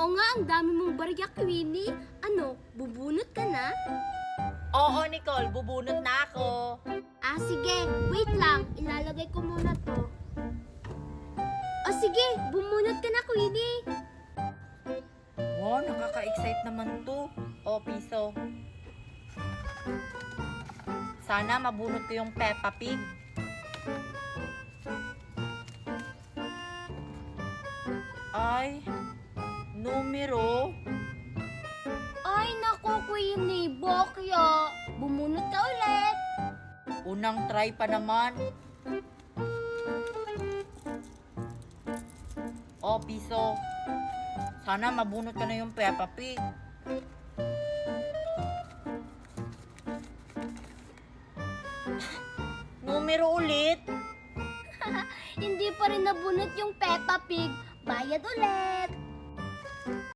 Oo nga, ang dami mong barya, Queenie. Ano, bubunot ka na? Oo, Nicole, bubunot na ako. Ah, sige. Wait lang. Ilalagay ko muna to. O sige, bumunot ka na, Queenie. Wow, nakaka-excite naman to. O, piso. Sana mabunot ko yung Peppa Pig. Ay, numero. Ay, naku, Queenie. Bokyo. Bumunot ka ulit. Unang try pa naman. O, piso. Sana mabunot ka na yung Peppa Pig. Numero ulit. Hindi pa rin nabunot yung Peppa Pig. Bayad ulit.